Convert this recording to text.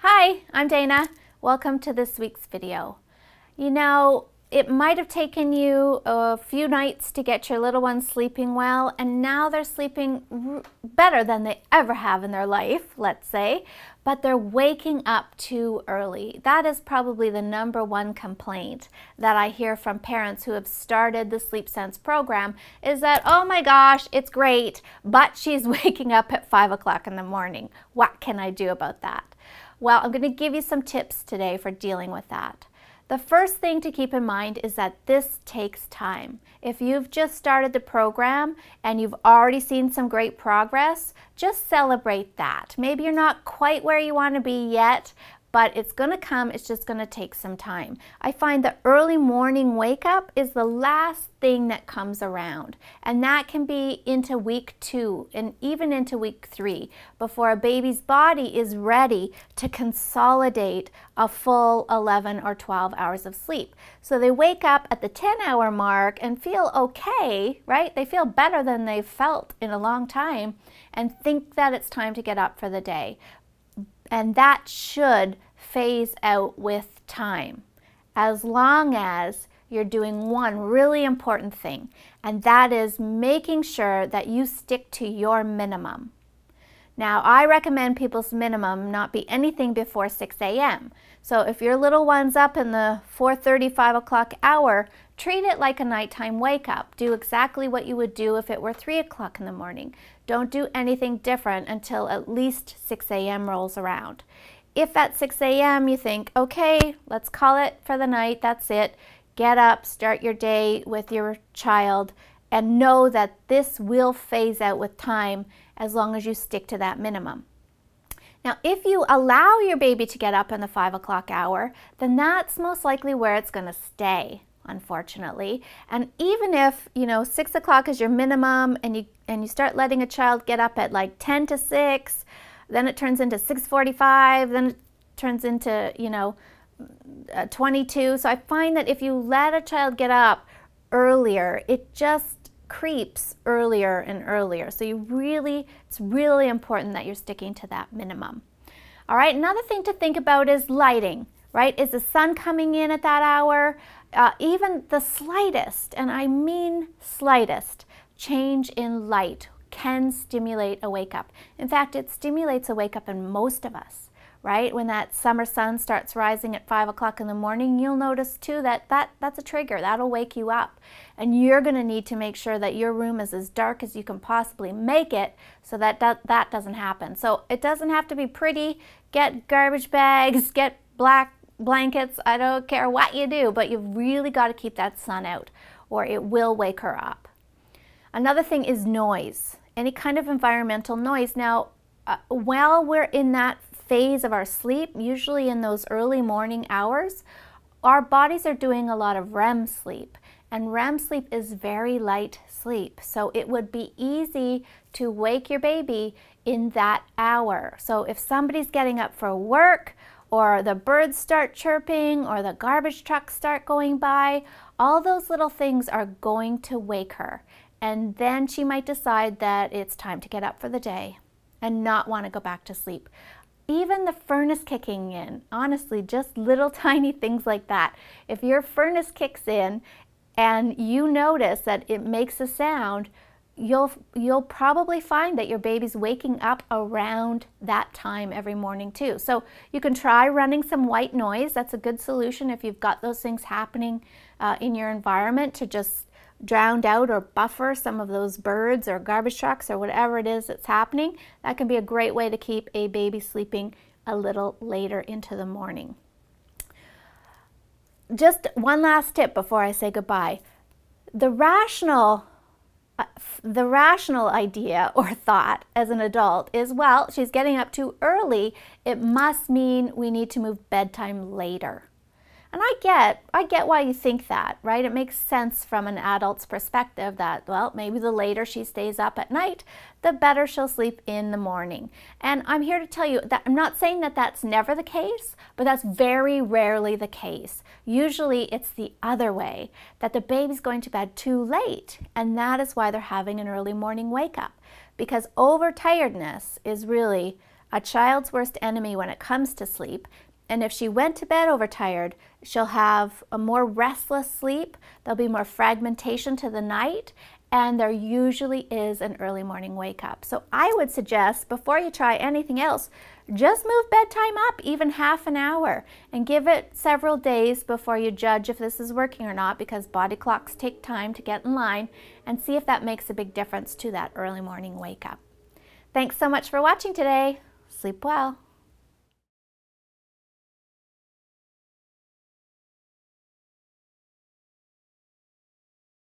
Hi, I'm Dana. Welcome to this week's video. You know, it might have taken you a few nights to get your little ones sleeping well, and now they're sleeping better than they ever have in their life, let's say, but they're waking up too early. That is probably the #1 complaint that I hear from parents who have started the Sleep Sense program is that, oh my gosh, it's great, but she's waking up at 5 o'clock in the morning. What can I do about that? Well, I'm going to give you some tips today for dealing with that. The first thing to keep in mind is that this takes time. If you've just started the program and you've already seen some great progress, just celebrate that. Maybe you're not quite where you want to be yet, but it's going to come. It's just going to take some time. I find the early morning wake up is the last thing that comes around, and that can be into week 2 and even into week 3 before a baby's body is ready to consolidate a full 11 or 12 hours of sleep. So they wake up at the 10-hour mark and feel okay, right? They feel better than they've felt in a long time and think that it's time to get up for the day. And that should phase out with time, as long as you're doing one really important thing, and that is making sure that you stick to your minimum. Now, I recommend people's minimum not be anything before 6 a.m. So if your little one's up in the 4:30, 5 o'clock hour, treat it like a nighttime wake up. Do exactly what you would do if it were 3 o'clock in the morning. Don't do anything different until at least 6 a.m. rolls around. If at 6 a.m. you think, okay, let's call it for the night, that's it, get up, start your day with your child, and know that this will phase out with time as long as you stick to that minimum. Now, if you allow your baby to get up in the 5 o'clock hour, then that's most likely where it's going to stay, unfortunately. And even if, 6 o'clock is your minimum and you start letting a child get up at like 10 to 6, then it turns into 6:45, then it turns into, 22. So I find that if you let a child get up earlier, it just creeps earlier and earlier. So it's really important that you're sticking to that minimum. All right, another thing to think about is lighting, right? Is the sun coming in at that hour? Even the slightest, and I mean slightest, change in light can stimulate a wake up. In fact, it stimulates a wake up in most of us, right? When that summer sun starts rising at 5 o'clock in the morning, you'll notice too that's a trigger. That'll wake you up. And you're going to need to make sure that your room is as dark as you can possibly make it so that that doesn't happen. So it doesn't have to be pretty. Get garbage bags, get black blankets. I don't care what you do, but you've really got to keep that sun out or it will wake her up. Another thing is noise. Any kind of environmental noise. Now, while we're in that phase of our sleep, usually in those early morning hours, our bodies are doing a lot of REM sleep, and REM sleep is very light sleep. So it would be easy to wake your baby in that hour. So if somebody's getting up for work, or the birds start chirping, or the garbage trucks start going by, all those little things are going to wake her. And then she might decide that it's time to get up for the day and not want to go back to sleep. Even the furnace kicking in, honestly, just little tiny things like that. If your furnace kicks in and you notice that it makes a sound, you'll probably find that your baby's waking up around that time every morning too. So you can try running some white noise. That's a good solution if you've got those things happening in your environment to just drown out or buffer some of those birds or garbage trucks or whatever it is that's happening. That can be a great way to keep a baby sleeping a little later into the morning. Just one last tip before I say goodbye. The rational idea or thought as an adult is, well, she's getting up too early. It must mean we need to move bedtime later. And I get why you think that, right? It makes sense from an adult's perspective that, well, maybe the later she stays up at night, the better she'll sleep in the morning. And I'm here to tell you that I'm not saying that that's never the case, but that's very rarely the case. Usually it's the other way, that the baby's going to bed too late, and that is why they're having an early morning wake up. Because overtiredness is really a child's worst enemy when it comes to sleep. And if she went to bed overtired, she'll have a more restless sleep, there'll be more fragmentation to the night, and there usually is an early morning wake up. So I would suggest, before you try anything else, just move bedtime up even half an hour and give it several days before you judge if this is working or not, because body clocks take time to get in line, and see if that makes a big difference to that early morning wake up. Thanks so much for watching today. Sleep well.